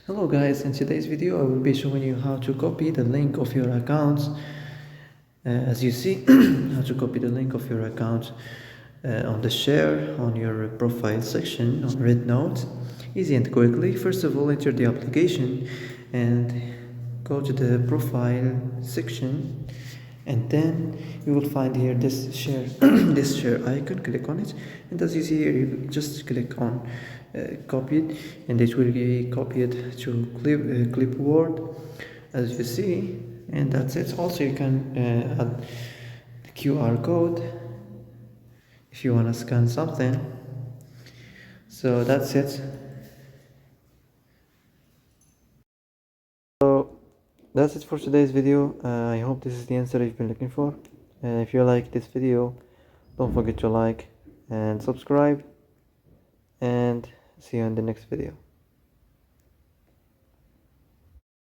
Hello guys, in today's video I will be showing you how to copy the link of your accounts. As you see, how to copy the link of your account on the share on your profile section on Rednote. Easy and quickly. First of all, enter the application and go to the profile section, and then you will find here this share this share icon. Click on it, and as you see here, you just click on copy it, and it will be copied to clipboard, as you see, and that's it. Also, you can add the QR code if you want to scan something. So that's it. So that's it for today's video. I hope this is the answer you've been looking for. If you like this video, don't forget to like and subscribe, and see you in the next video.